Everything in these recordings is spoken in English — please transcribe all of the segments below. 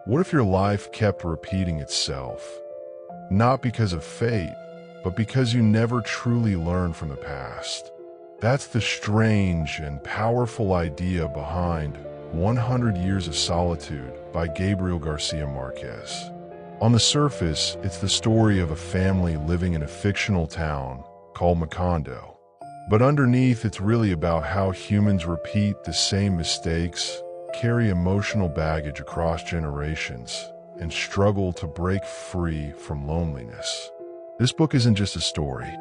What if your life kept repeating itself? Not because of fate, but because you never truly learned from the past. That's the strange and powerful idea behind 100 Years of Solitude by Gabriel García Márquez. On the surface, it's the story of a family living in a fictional town called Macondo. But underneath, it's really about how humans repeat the same mistakes, carry emotional baggage across generations, and struggle to break free from loneliness. This book isn't just a story.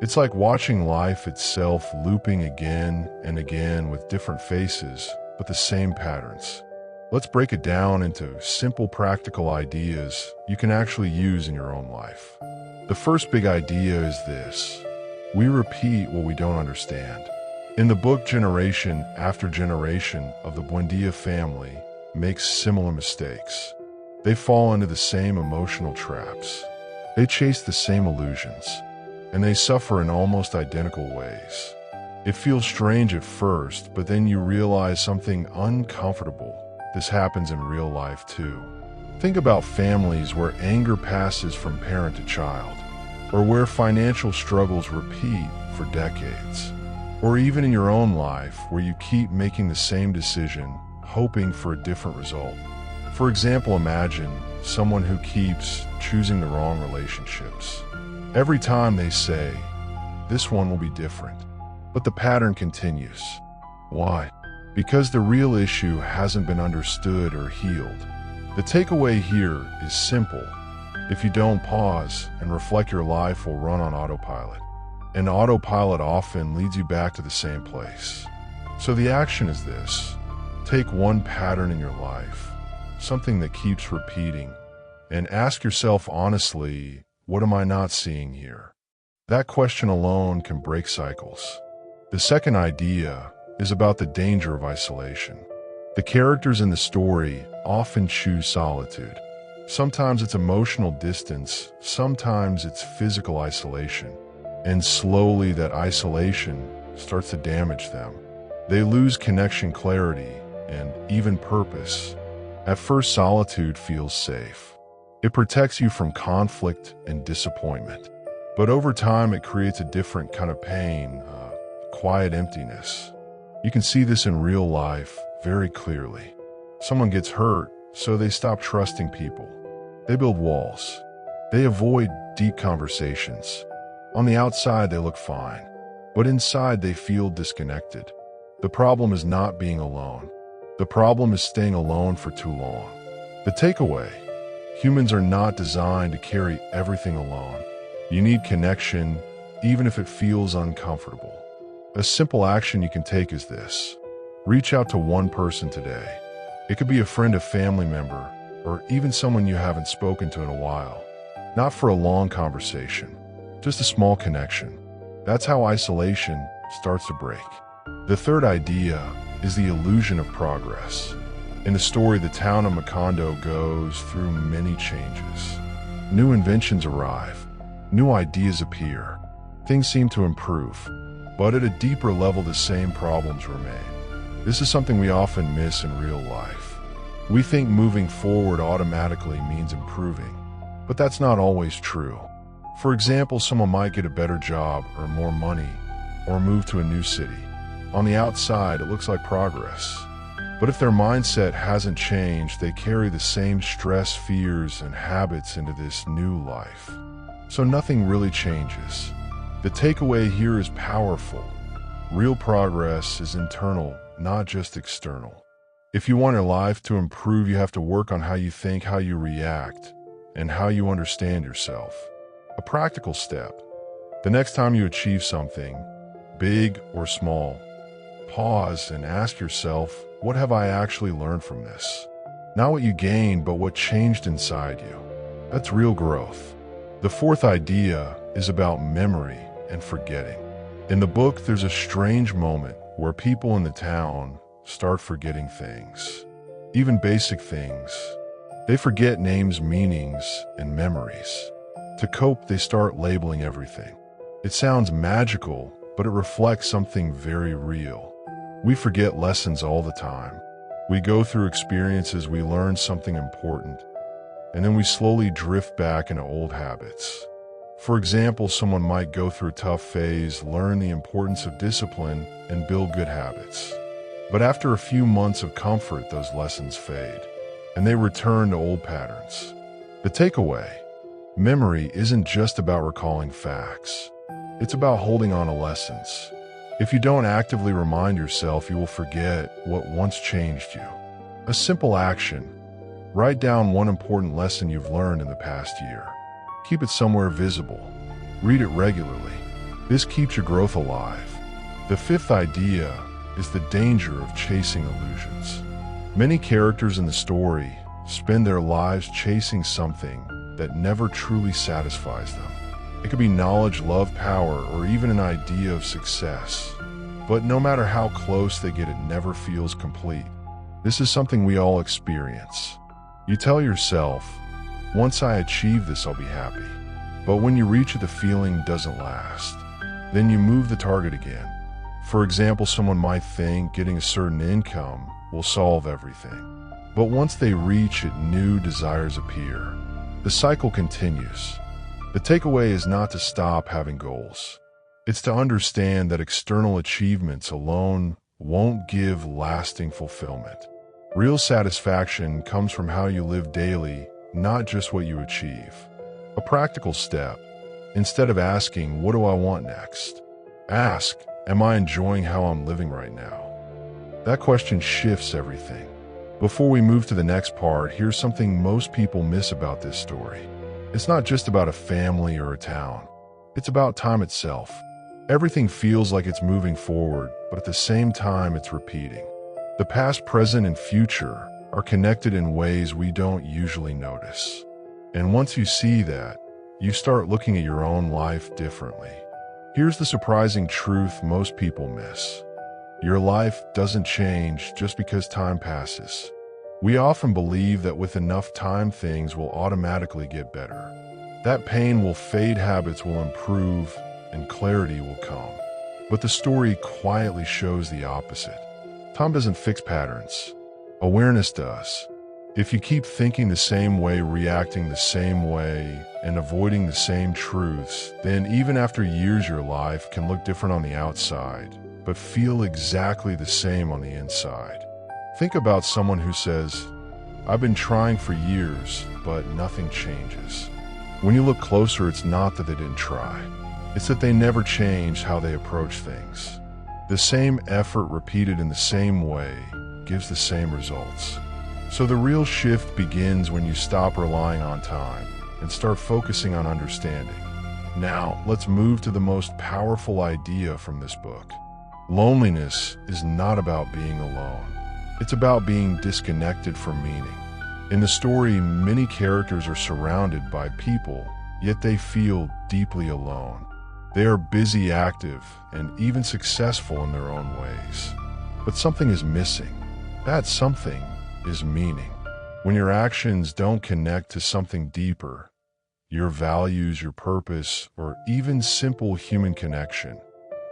It's like watching life itself looping again and again with different faces, but the same patterns. Let's break it down into simple practical ideas you can actually use in your own life. The first big idea is this: we repeat what we don't understand. In the book, generation after generation of the Buendía family makes similar mistakes. They fall into the same emotional traps. They chase the same illusions, and they suffer in almost identical ways. It feels strange at first, but then you realize something uncomfortable. This happens in real life too. Think about families where anger passes from parent to child, or where financial struggles repeat for decades. Or even in your own life, where you keep making the same decision, hoping for a different result. For example, imagine someone who keeps choosing the wrong relationships. Every time they say, "This one will be different," but the pattern continues. Why? Because the real issue hasn't been understood or healed. The takeaway here is simple. If you don't pause and reflect, your life will run on autopilot. And autopilot often leads you back to the same place. So the action is this: take one pattern in your life, something that keeps repeating, and ask yourself honestly, what am I not seeing here? That question alone can break cycles. The second idea is about the danger of isolation. The characters in the story often choose solitude. Sometimes it's emotional distance, sometimes it's physical isolation. And slowly that isolation starts to damage them. They lose connection, clarity, and even purpose. At first, solitude feels safe. It protects you from conflict and disappointment. But over time, it creates a different kind of pain, quiet emptiness. You can see this in real life very clearly. Someone gets hurt, so they stop trusting people. They build walls. They avoid deep conversations. On the outside, they look fine, but inside they feel disconnected. The problem is not being alone. The problem is staying alone for too long. The takeaway: humans are not designed to carry everything alone. You need connection, even if it feels uncomfortable. A simple action you can take is this: reach out to one person today. It could be a friend, a family member, or even someone you haven't spoken to in a while. Not for a long conversation, just a small connection. That's how isolation starts to break. The third idea is the illusion of progress. In the story, the town of Macondo goes through many changes. New inventions arrive. New ideas appear. Things seem to improve. But at a deeper level, the same problems remain. This is something we often miss in real life. We think moving forward automatically means improving, but that's not always true. For example, someone might get a better job, earn more money, or move to a new city. On the outside, it looks like progress. But if their mindset hasn't changed, they carry the same stress, fears, and habits into this new life. So nothing really changes. The takeaway here is powerful. Real progress is internal, not just external. If you want your life to improve, you have to work on how you think, how you react, and how you understand yourself. A practical step: the next time you achieve something, big or small, pause and ask yourself, what have I actually learned from this? Not what you gained, but what changed inside you. That's real growth. The fourth idea is about memory and forgetting. In the book, there's a strange moment where people in the town start forgetting things, even basic things. They forget names, meanings, and memories. To cope, they start labeling everything. It sounds magical, but it reflects something very real. We forget lessons all the time. We go through experiences, we learn something important, and then we slowly drift back into old habits. For example, someone might go through a tough phase, learn the importance of discipline, and build good habits. But after a few months of comfort, those lessons fade, and they return to old patterns. The takeaway: memory isn't just about recalling facts. It's about holding on to lessons. If you don't actively remind yourself, you will forget what once changed you. A simple action: write down one important lesson you've learned in the past year. Keep it somewhere visible. Read it regularly. This keeps your growth alive. The fifth idea is the danger of chasing illusions. Many characters in the story spend their lives chasing something that never truly satisfies them. It could be knowledge, love, power, or even an idea of success. But no matter how close they get, it never feels complete. This is something we all experience. You tell yourself, once I achieve this, I'll be happy. But when you reach it, the feeling doesn't last. Then you move the target again. For example, someone might think getting a certain income will solve everything. But once they reach it, new desires appear. The cycle continues. The takeaway is not to stop having goals. It's to understand that external achievements alone won't give lasting fulfillment. Real satisfaction comes from how you live daily, not just what you achieve. A practical step: instead of asking, "What do I want next?" ask, "Am I enjoying how I'm living right now?" That question shifts everything. Before we move to the next part, here's something most people miss about this story. It's not just about a family or a town. It's about time itself. Everything feels like it's moving forward, but at the same time, it's repeating. The past, present, and future are connected in ways we don't usually notice. And once you see that, you start looking at your own life differently. Here's the surprising truth most people miss. Your life doesn't change just because time passes. We often believe that with enough time, things will automatically get better. That pain will fade, habits will improve, and clarity will come. But the story quietly shows the opposite. Time doesn't fix patterns. Awareness does. If you keep thinking the same way, reacting the same way, and avoiding the same truths, then even after years, your life can look different on the outside, but feel exactly the same on the inside. Think about someone who says, "I've been trying for years, but nothing changes." When you look closer, it's not that they didn't try. It's that they never changed how they approach things. The same effort repeated in the same way gives the same results. So the real shift begins when you stop relying on time and start focusing on understanding. Now, let's move to the most powerful idea from this book. Loneliness is not about being alone. It's about being disconnected from meaning. In the story, many characters are surrounded by people, yet they feel deeply alone. They are busy, active, and even successful in their own ways. But something is missing. That something is meaning. When your actions don't connect to something deeper, your values, your purpose, or even simple human connection,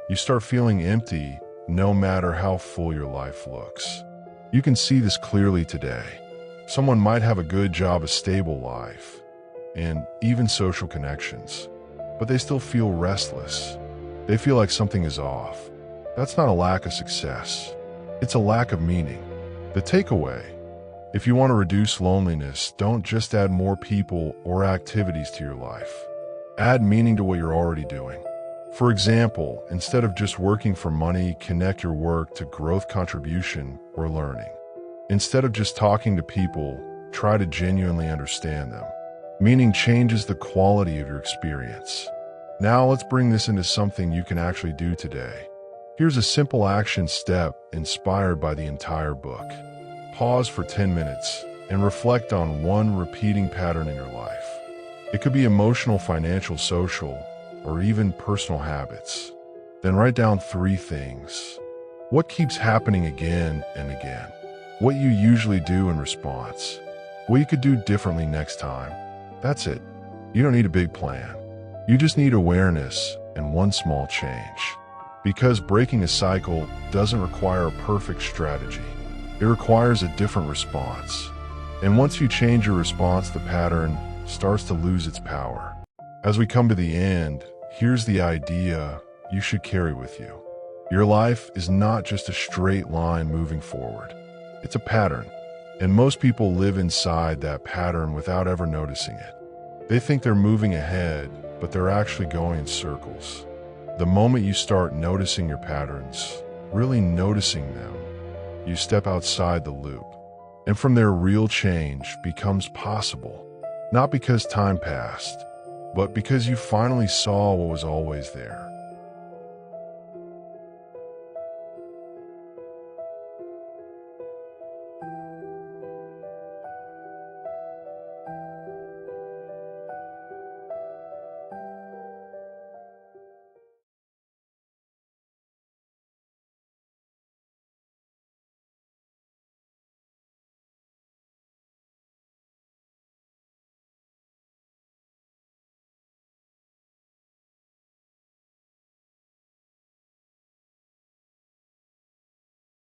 you start feeling empty no matter how full your life looks. You can see this clearly today. Someone might have a good job, a stable life, and even social connections, but they still feel restless. They feel like something is off. That's not a lack of success. It's a lack of meaning. The takeaway: if you want to reduce loneliness, don't just add more people or activities to your life. Add meaning to what you're already doing. For example, instead of just working for money, connect your work to growth, contribution, or learning. Instead of just talking to people, try to genuinely understand them. Meaning changes the quality of your experience. Now let's bring this into something you can actually do today. Here's a simple action step inspired by the entire book. Pause for 10 minutes and reflect on one repeating pattern in your life. It could be emotional, financial, social, or even personal habits. Then write down 3 things. What keeps happening again and again? What you usually do in response? What you could do differently next time? That's it. You don't need a big plan. You just need awareness and one small change. Because breaking a cycle doesn't require a perfect strategy. It requires a different response. And once you change your response, the pattern starts to lose its power. As we come to the end, here's the idea you should carry with you. Your life is not just a straight line moving forward. It's a pattern. And most people live inside that pattern without ever noticing it. They think they're moving ahead, but they're actually going in circles. The moment you start noticing your patterns, really noticing them, you step outside the loop. And from there, real change becomes possible. Not because time passed, but because you finally saw what was always there.